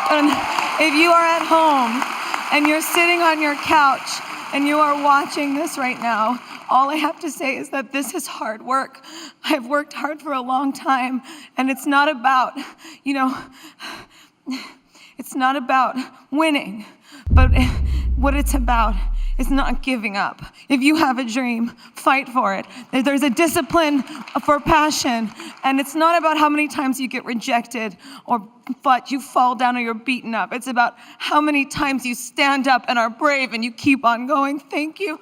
And if you are at home and you're sitting on your couch and you are watching this right now, all I have to say is that this is hard work. I've worked hard for a long time, and it's not about, it's not about winning, but what it's about is not giving up. If you have a dream, fight for it. There's a discipline for passion, and it's not about how many times you get rejected or but you fall down or you're beaten up. It's about how many times you stand up and are brave and you keep on going. Thank you.